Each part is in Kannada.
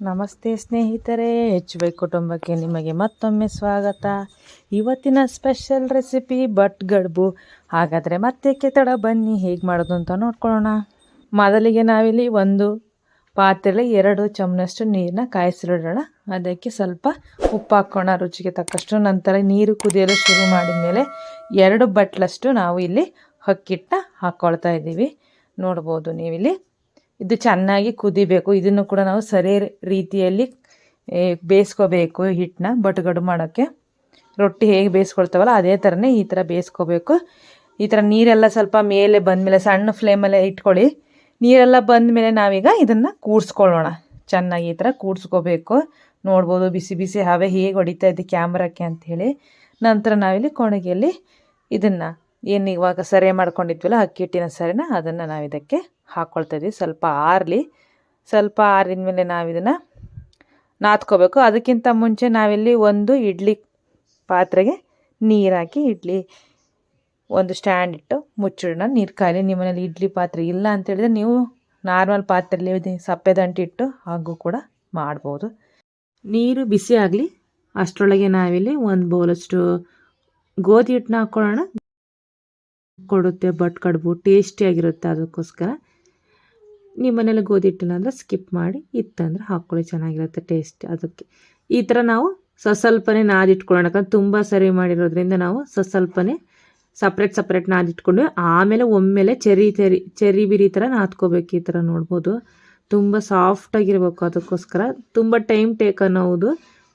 ನಮಸ್ತೆ ಸ್ನೇಹಿತರೆ, HY ಕುಟುಂಬಕ್ಕೆ ನಿಮಗೆ ಮತ್ತೊಮ್ಮೆ ಸ್ವಾಗತ. ಇವತ್ತಿನ ಸ್ಪೆಷಲ್ ರೆಸಿಪಿ ಗಡ್ಬು. ಹಾಗಾದರೆ ಮತ್ತೆ ತಡ ಬನ್ನಿ ಹೇಗೆ ಮಾಡೋದು ಅಂತ ನೋಡ್ಕೊಳ್ಳೋಣ. ಮೊದಲಿಗೆ ನಾವಿಲ್ಲಿ ಒಂದು ಪಾತ್ರೆಯಲ್ಲಿ 2 ಚಮಚನಷ್ಟು ನೀರನ್ನ ಕಾಯಿಸಿಡೋಣ. ಅದಕ್ಕೆ ಸ್ವಲ್ಪ ಉಪ್ಪು ಹಾಕೋಣ ರುಚಿಗೆ ತಕ್ಕಷ್ಟು. ನಂತರ ನೀರು ಕುದಿಯಲು ಶುರು ಮಾಡಿದ ಮೇಲೆ 2 ಬಟ್ಲಷ್ಟು ನಾವು ಇಲ್ಲಿ ಅಕ್ಕಿಟ್ಟನ್ನ ಹಾಕ್ಕೊಳ್ತಾ ಇದ್ದೀವಿ. ನೋಡ್ಬೋದು ನೀವಿಲ್ಲಿ. ಇದು ಚೆನ್ನಾಗಿ ಕುದಿಬೇಕು. ಇದನ್ನು ಕೂಡ ನಾವು ಸರಿ ರೀತಿಯಲ್ಲಿ ಬೇಯಿಸ್ಕೋಬೇಕು. ಹಿಟ್ಟನ್ನ ಬಟ್ಗಡು ಮಾಡೋಕ್ಕೆ ರೊಟ್ಟಿ ಹೇಗೆ ಬೇಯಿಸ್ಕೊಳ್ತಾವಲ್ಲ ಅದೇ ಥರನೇ ಈ ಥರ ಬೇಯಿಸ್ಕೋಬೇಕು. ಈ ಥರ ನೀರೆಲ್ಲ ಸ್ವಲ್ಪ ಮೇಲೆ ಬಂದಮೇಲೆ ಸಣ್ಣ ಫ್ಲೇಮಲ್ಲೇ ಇಟ್ಕೊಳ್ಳಿ. ನೀರೆಲ್ಲ ಬಂದಮೇಲೆ ನಾವೀಗ ಇದನ್ನು ಕೂಡಿಸ್ಕೊಳ್ಳೋಣ. ಚೆನ್ನಾಗಿ ಈ ಥರ ಕೂಡಿಸ್ಕೋಬೇಕು. ನೋಡ್ಬೋದು ಬಿಸಿ ಬಿಸಿ ಹವೆ ಹೇಗೆ ಹೊಡಿತಾ ಇದೆ ಕ್ಯಾಮ್ರಕ್ಕೆ ಅಂಥೇಳಿ. ನಂತರ ನಾವಿಲ್ಲಿ ಕೊಣಗೆಯಲ್ಲಿ ಇದನ್ನು ಏನು ಇವಾಗ ಸರಿ ಮಾಡ್ಕೊಂಡಿದ್ವಲ್ಲ ಅಕ್ಕಿ ಹಿಟ್ಟಿನ ಸರಿನ ಅದನ್ನು ನಾವು ಇದಕ್ಕೆ ಹಾಕ್ಕೊಳ್ತಾ ಇದ್ದೀವಿ. ಸ್ವಲ್ಪ ಆರಿದ ಮೇಲೆ ನಾವು ಇದನ್ನು ನಾದ್ಕೋಬೇಕು. ಅದಕ್ಕಿಂತ ಮುಂಚೆ ನಾವಿಲ್ಲಿ ಒಂದು ಇಡ್ಲಿ ಪಾತ್ರೆಗೆ ನೀರು ಹಾಕಿ ಒಂದು ಸ್ಟ್ಯಾಂಡ್ ಇಟ್ಟು ಮುಚ್ಚಿಡೋಣ. ನೀರು ಕಾಯಲಿ. ನಿಮ್ಮ ಮನೇಲಿ ಇಡ್ಲಿ ಪಾತ್ರೆ ಇಲ್ಲ ಅಂತೇಳಿದ್ರೆ ನೀವು ನಾರ್ಮಲ್ ಪಾತ್ರೆಯಲ್ಲಿ ಸಪ್ಪೆದಂಟು ಇಟ್ಟು ಹಾಗೂ ಕೂಡ ಮಾಡ್ಬೋದು. ನೀರು ಬಿಸಿ ಆಗಲಿ ಅಷ್ಟರೊಳಗೆ ನಾವಿಲ್ಲಿ ಒಂದು ಬೌಲಷ್ಟು ಗೋಧಿ ಹಿಟ್ಟನ್ನ ಹಾಕ್ಕೊಳ್ಳೋಣ. ಕೊಡುತ್ತೆ ಕಡುಬು ಟೇಸ್ಟಿಯಾಗಿರುತ್ತೆ. ಅದಕ್ಕೋಸ್ಕರ ನಿಮ್ಮ ಮನೇಲಿ ಗೋಧಿ ಹಿಟ್ಟಿಲ್ಲ ಅಂದರೆ ಸ್ಕಿಪ್ ಮಾಡಿ, ಇತ್ತಂದ್ರೆ ಹಾಕ್ಕೊಳ್ಳಿ, ಚೆನ್ನಾಗಿರುತ್ತೆ ಟೇಸ್ಟ್. ಅದಕ್ಕೆ ಈ ಥರ ನಾವು ಸ್ವಲ್ಪನೇ ನಾದಿಟ್ಕೊಳ್ಳೋಣ. ಯಾಕಂದ್ರೆ ತುಂಬ ಸರಿ ಮಾಡಿರೋದ್ರಿಂದ ನಾವು ಸ್ವಲ್ಪನೇ ಸಪ್ರೇಟ್ ನಾದಿಟ್ಕೊಂಡು ಆಮೇಲೆ ಒಮ್ಮೆಲೆ ಚೆರಿ ಬಿರಿ ಥರ ನಾದ್ಕೋಬೇಕು. ಈ ಥರ ನೋಡ್ಬೋದು ತುಂಬ ಸಾಫ್ಟಾಗಿರ್ಬೇಕು. ಅದಕ್ಕೋಸ್ಕರ ತುಂಬ ಟೈಮ್ ಟೇಕ್ ಅನ್ನೋದು,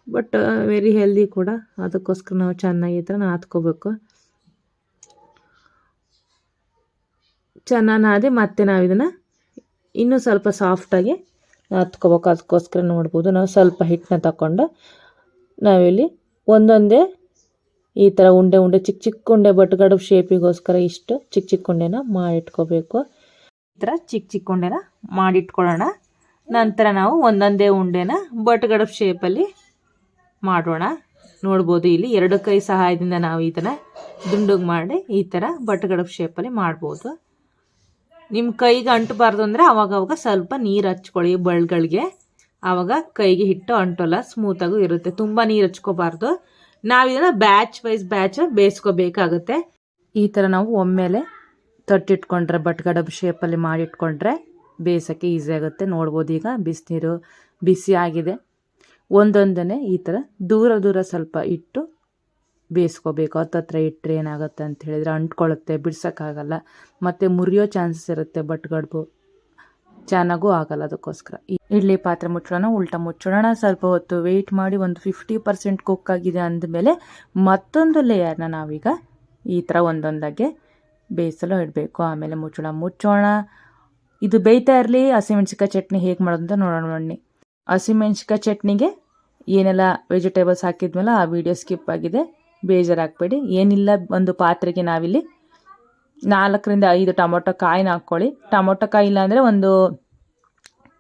ಬಟ್ ವೆರಿ ಹೆಲ್ದಿ ಕೂಡ. ಅದಕ್ಕೋಸ್ಕರ ನಾವು ಚೆನ್ನಾಗಿ ಈ ಥರ ನಾದ್ಕೋಬೇಕು. ಚೆನ್ನಾಗಿ ನಾದಿ ಮತ್ತೆ ನಾವು ಇದನ್ನು ಇನ್ನೂ ಸ್ವಲ್ಪ ಸಾಫ್ಟಾಗಿ ನಾದ್ಕೋಬೇಕು. ಅದಕ್ಕೋಸ್ಕರ ನೋಡ್ಬೋದು ನಾವು ಸ್ವಲ್ಪ ಹಿಟ್ಟನ್ನ ತಗೊಂಡು ನಾವಿಲ್ಲಿ ಒಂದೊಂದೇ ಈ ಥರ ಉಂಡೆ ಚಿಕ್ಕ ಉಂಡೆ ಬಟ್ಗಡುಬು ಶೇಪಿಗೋಸ್ಕರ ಇಷ್ಟು ಚಿಕ್ಕ ಉಂಡೆನ ಮಾಡಿಟ್ಕೋಬೇಕು. ಈ ಥರ ಚಿಕ್ಕ ಉಂಡೆನ ಮಾಡಿಟ್ಕೊಳ್ಳೋಣ. ನಂತರ ನಾವು ಒಂದೊಂದೇ ಉಂಡೆನ ಬಟ್ಗಡುಬು ಶೇಪಲ್ಲಿ ಮಾಡೋಣ. ನೋಡ್ಬೋದು ಇಲ್ಲಿ 2 ಕೈ ಸಹಾಯದಿಂದ ನಾವು ಈ ಥರ ದುಂಡುಗೆ ಮಾಡಿ ಈ ಥರ ಬಟ್ಗಡುಬು ಶೇಪಲ್ಲಿ ಮಾಡ್ಬೋದು. ನಿಮ್ಮ ಕೈಗೆ ಅಂಟಬಾರ್ದು ಅಂದರೆ ಅವಾಗವಾಗ ಸ್ವಲ್ಪ ನೀರು ಹಚ್ಕೊಳ್ಳಿ ಬಳ್ಗಳಿಗೆ. ಆವಾಗ ಕೈಗೆ ಹಿಟ್ಟು ಅಂಟೋಲ್ಲ, ಸ್ಮೂತಾಗೂ ಇರುತ್ತೆ. ತುಂಬ ನೀರು ಹಚ್ಕೋಬಾರ್ದು. ನಾವು ಇದನ್ನು ಬ್ಯಾಚ್ ಬೇಯಿಸ್ಕೋಬೇಕಾಗುತ್ತೆ. ಈ ಥರ ನಾವು ಒಮ್ಮೆಲೆ ತೊಟ್ಟಿಟ್ಕೊಂಡ್ರೆ ಬಟ್ಗಡುಬು ಶೇಪಲ್ಲಿ ಮಾಡಿಟ್ಕೊಂಡ್ರೆ ಬೇಯಿಸೋಕ್ಕೆ ಈಸಿ ಆಗುತ್ತೆ. ನೋಡ್ಬೋದು ಈಗ ಬಿಸಿನೀರು ಬಿಸಿ ಆಗಿದೆ. ಒಂದೊಂದನೇ ಈ ಥರ ದೂರ ಸ್ವಲ್ಪ ಇಟ್ಟು ಬೇಯಿಸ್ಕೋಬೇಕು. ಹತ್ತತ್ರ ಇಟ್ಟರೆ ಏನಾಗುತ್ತೆ ಅಂತ ಹೇಳಿದರೆ ಅಂಟ್ಕೊಳ್ಳುತ್ತೆ, ಬಿಡ್ಸೋಕ್ಕಾಗಲ್ಲ, ಮತ್ತು ಮುರಿಯೋ ಚಾನ್ಸಸ್ ಇರುತ್ತೆ. ಬಟ್ಗಡುಬು ಚೆನ್ನಾಗೂ ಆಗಲ್ಲ. ಅದಕ್ಕೋಸ್ಕರ ಇಡ್ಲಿ ಪಾತ್ರೆ ಮುಚ್ಚೋಣ. ಸ್ವಲ್ಪ ಹೊತ್ತು ವೆಯ್ಟ್ ಮಾಡಿ ಒಂದು 50% ಕುಕ್ ಆಗಿದೆ ಅಂದಮೇಲೆ ಮತ್ತೊಂದು ಲೇಯರ್ನ ನಾವೀಗ ಈ ಥರ ಒಂದೊಂದಾಗೆ ಬೇಯಿಸಲು ಇಡಬೇಕು. ಆಮೇಲೆ ಮುಚ್ಚೋಣ. ಇದು ಬೇಯ್ತಾ ಇರಲಿ. ಹಸಿಮೆಣ್ಸಿಕಾಯಿ ಚಟ್ನಿ ಹೇಗೆ ಮಾಡೋದು ಅಂತ ನೋಡೋಣ ಬನ್ನಿ. ಹಸಿಮೆಣ್ಸಿಕಾಯಿ ಚಟ್ನಿಗೆ ಏನೆಲ್ಲ ವೆಜಿಟೇಬಲ್ಸ್ ಹಾಕಿದ್ಮೇಲೆ ಆ ವಿಡಿಯೋ ಸ್ಕಿಪ್ ಆಗಿದೆ, ಬೇಜಾರಾಗಬೇಡಿ. ಏನಿಲ್ಲ, ಒಂದು ಪಾತ್ರೆಗೆ ನಾವಿಲ್ಲಿ 4 ರಿಂದ 5 ಟೊಮೊಟೊ ಕಾಯಿನ ಹಾಕ್ಕೊಳ್ಳಿ. ಟೊಮೊಟೊ ಕಾಯಿ ಇಲ್ಲ ಅಂದರೆ ಒಂದು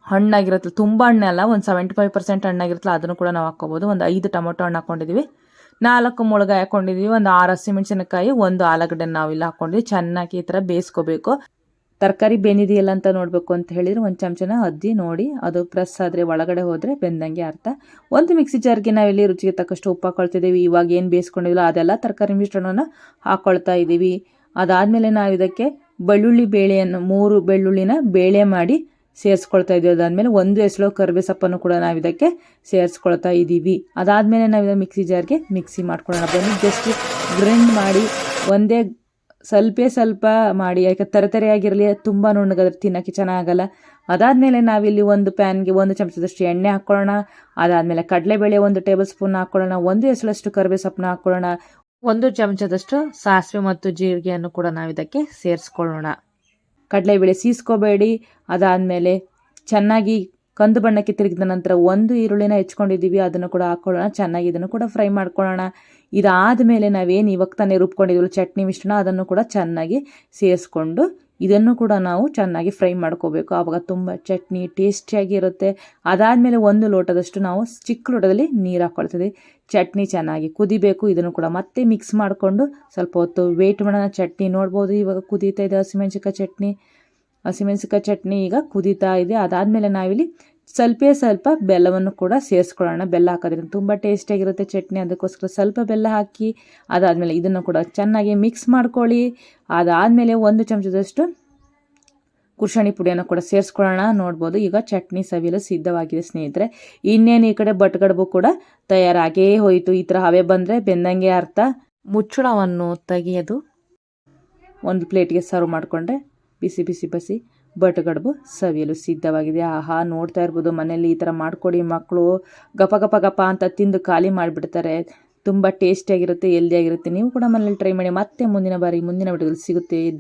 ಹಣ್ಣಾಗಿರುತ್ತಲ್ಲ, ತುಂಬ ಹಣ್ಣಲ್ಲ, ಒಂದು 75% ಹಣ್ಣಾಗಿರುತ್ತಲ್ಲ ಅದನ್ನು ಕೂಡ ನಾವು ಹಾಕ್ಕೋಬೋದು. ಒಂದು 5 ಟೊಮೊಟೊ ಹಣ್ಣು ಹಾಕ್ಕೊಂಡಿದ್ದೀವಿ, 4 ಮುಳಗಾಯಿ ಹಾಕ್ಕೊಂಡಿದ್ದೀವಿ, ಒಂದು 6 ಹಸಿಮೆಣಸಿನಕಾಯಿ, ಒಂದು ಆಲೂಗಡ್ಡೆ ನಾವಿಲ್ಲ ಹಾಕ್ಕೊಂಡಿದ್ದೀವಿ. ಚೆನ್ನಾಗಿ ಈ ಥರ ಬೇಯಿಸ್ಕೋಬೇಕು. ತರಕಾರಿ ಬೆಂದಿದೆಯಲ್ಲ ಅಂತ ನೋಡಬೇಕು ಅಂತ ಹೇಳಿದರೆ ಒಂದು ಚಮಚನ ಅದ್ದಿ ನೋಡಿ. ಅದು ಪ್ರೆಸ್ ಆದರೆ ಒಳಗಡೆ ಹೋದರೆ ಬೆಂದಂಗೆ ಅರ್ಥ. ಒಂದು ಮಿಕ್ಸಿ ಜಾರ್ಗೆ ನಾವಿಲ್ಲಿ ರುಚಿಗೆ ತಕ್ಕಷ್ಟು ಉಪ್ಪು ಹಾಕ್ಕೊಳ್ತಿದ್ದೀವಿ. ಇವಾಗ ಏನು ಬೇಯಿಸ್ಕೊಂಡಿಲ್ಲ ಅದೆಲ್ಲ ತರಕಾರಿ ಮಿಶ್ರಣವನ್ನು ಹಾಕ್ಕೊಳ್ತಾ ಇದ್ದೀವಿ. ಅದಾದಮೇಲೆ ನಾವು ಇದಕ್ಕೆ ಬೆಳ್ಳುಳ್ಳಿ ಬೇಳೆಯನ್ನು 3 ಬೆಳ್ಳುಳ್ಳಿನ ಬೇಳೆ ಮಾಡಿ ಸೇರಿಸ್ಕೊಳ್ತಾ ಇದ್ದೀವಿ. ಅದಾದಮೇಲೆ 1 ಎಸಳು ಕರಿಬೇವು ಸೊಪ್ಪನ್ನು ಕೂಡ ನಾವು ಇದಕ್ಕೆ ಸೇರಿಸ್ಕೊಳ್ತಾ ಇದ್ದೀವಿ. ಅದಾದಮೇಲೆ ನಾವು ಇದನ್ನು ಮಿಕ್ಸಿ ಜಾರ್ಗೆ ಮಿಕ್ಸಿ ಮಾಡ್ಕೊಳ್ಳೋಣ ಬನ್ನಿ. ಜಸ್ಟ್ ಗ್ರೈಂಡ್ ಮಾಡಿ ಒಂದೇ ಸ್ವಲ್ಪ ಮಾಡಿ, ಯಾಕೆ ತರತರಿಯಾಗಿರಲಿ, ತುಂಬ ನುಣ್ಣಗಾದ್ರೆ ತಿನ್ನೋಕ್ಕೆ ಚೆನ್ನಾಗಲ್ಲ. ಅದಾದಮೇಲೆ ನಾವಿಲ್ಲಿ ಒಂದು ಪ್ಯಾನ್ಗೆ 1 ಚಮಚದಷ್ಟು ಎಣ್ಣೆ ಹಾಕ್ಕೊಳ್ಳೋಣ. ಅದಾದಮೇಲೆ ಕಡಲೆಬೇಳೆ 1 ಟೇಬಲ್ ಸ್ಪೂನ್ ಹಾಕ್ಕೊಳ್ಳೋಣ. 1 ಎಸಳಷ್ಟು ಕರಿಬೇವು ಸೊಪ್ಪನ್ನ ಹಾಕ್ಕೊಳ್ಳೋಣ. 1 ಚಮಚದಷ್ಟು ಸಾಸಿವೆ ಮತ್ತು ಜೀರಿಗೆಯನ್ನು ಕೂಡ ನಾವು ಇದಕ್ಕೆ ಸೇರಿಸ್ಕೊಳ್ಳೋಣ. ಕಡಲೆಬೇಳೆ ಸೀಸ್ಕೋಬೇಡಿ. ಅದಾದಮೇಲೆ ಚೆನ್ನಾಗಿ ಕಂದು ಬಣ್ಣಕ್ಕೆ ತಿರುಗಿದ ನಂತರ 1 ಈರುಳ್ಳಿನ ಹೆಚ್ಕೊಂಡಿದ್ದೀವಿ, ಅದನ್ನು ಕೂಡ ಹಾಕ್ಕೊಳ್ಳೋಣ. ಚೆನ್ನಾಗಿ ಇದನ್ನು ಕೂಡ ಫ್ರೈ ಮಾಡ್ಕೊಳ್ಳೋಣ. ಇದಾದ ಮೇಲೆ ನಾವೇನು ಇವಾಗ ತಾನೇ ರುಬ್ಕೊಂಡಿದ್ದೀವಿ ಚಟ್ನಿ ಮಿಶ್ರಣ, ಅದನ್ನು ಕೂಡ ಚೆನ್ನಾಗಿ ಸೇರಿಸ್ಕೊಂಡು ಇದನ್ನು ಕೂಡ ನಾವು ಚೆನ್ನಾಗಿ ಫ್ರೈ ಮಾಡ್ಕೋಬೇಕು. ಆವಾಗ ತುಂಬ ಚಟ್ನಿ ಟೇಸ್ಟಿಯಾಗಿರುತ್ತೆ. ಅದಾದಮೇಲೆ 1 ಲೋಟದಷ್ಟು ನಾವು ಚಿಕ್ಕ ಲೋಟದಲ್ಲಿ ನೀರು ಹಾಕ್ಕೊಳ್ತಿದ್ದೀವಿ. ಚಟ್ನಿ ಚೆನ್ನಾಗಿ ಕುದಿಬೇಕು. ಇದನ್ನು ಕೂಡ ಮತ್ತೆ ಮಿಕ್ಸ್ ಮಾಡಿಕೊಂಡು ಸ್ವಲ್ಪ ಹೊತ್ತು ವೆಯ್ಟ್ ಮಾಡೋಣ. ಚಟ್ನಿ ನೋಡ್ಬೋದು ಇವಾಗ ಕುದೀತಾ ಇದೆ. ಹಸಿಮೆಣ್ಸಿಕಾಯಿ ಚಟ್ನಿ ಈಗ ಕುದೀತಾ ಇದೆ. ಅದಾದಮೇಲೆ ನಾವಿಲ್ಲಿ ಸ್ವಲ್ಪ ಬೆಲ್ಲವನ್ನು ಕೂಡ ಸೇರಿಸ್ಕೊಳ್ಳೋಣ. ಬೆಲ್ಲ ಹಾಕೋದ್ರಿಂದ ತುಂಬ ಟೇಸ್ಟಿಯಾಗಿರುತ್ತೆ ಚಟ್ನಿ. ಅದಕ್ಕೋಸ್ಕರ ಸ್ವಲ್ಪ ಬೆಲ್ಲ ಹಾಕಿ ಅದಾದಮೇಲೆ ಇದನ್ನು ಕೂಡ ಚೆನ್ನಾಗಿ ಮಿಕ್ಸ್ ಮಾಡ್ಕೊಳ್ಳಿ. ಅದಾದಮೇಲೆ 1 ಚಮಚದಷ್ಟು ಕುಶಾಣಿ ಪುಡಿಯನ್ನು ಕೂಡ ಸೇರಿಸ್ಕೊಳ್ಳೋಣ. ನೋಡ್ಬೋದು ಈಗ ಚಟ್ನಿ ಸವಿಯಲು ಸಿದ್ಧವಾಗಿದೆ ಸ್ನೇಹಿತರೆ. ಇನ್ನೇನು ಈ ಕಡೆ ಬಟ್ಗಡುಬು ಕೂಡ ತಯಾರಾಗೇ ಹೋಯಿತು. ಈ ಥರ ಹವೆ ಬಂದರೆ ಬೆಂದಂಗೆ ಅರ್ಥ. ಮುಚ್ಚಳವನ್ನು ತೆಗೆಯೋದು ಒಂದು ಪ್ಲೇಟ್ಗೆ ಸರ್ವ್ ಮಾಡಿಕೊಂಡ್ರೆ ಬಿಸಿ ಬಿಸಿ ಬಸಿ ಬಟ್ಗಡುಬು ಸವಿಯಲು ಸಿದ್ಧವಾಗಿದೆ. ಆಹಾ, ನೋಡ್ತಾ ಇರ್ಬೋದು. ಮನೇಲಿ ಈ ಥರ ಮಾಡಿಕೊಡಿ, ಮಕ್ಕಳು ಗಪ ಗಪ ಗಪ ಅಂತ ತಿಂದು ಖಾಲಿ ಮಾಡಿಬಿಡ್ತಾರೆ. ತುಂಬ ಟೇಸ್ಟಿಯಾಗಿರುತ್ತೆ, ಹೆಲ್ದಿಯಾಗಿರುತ್ತೆ. ನೀವು ಕೂಡ ಮನೇಲಿ ಟ್ರೈ ಮಾಡಿ. ಮತ್ತೆ ಮುಂದಿನ ವಿಡಿಯೋದಲ್ಲಿ ಸಿಗುತ್ತೆ.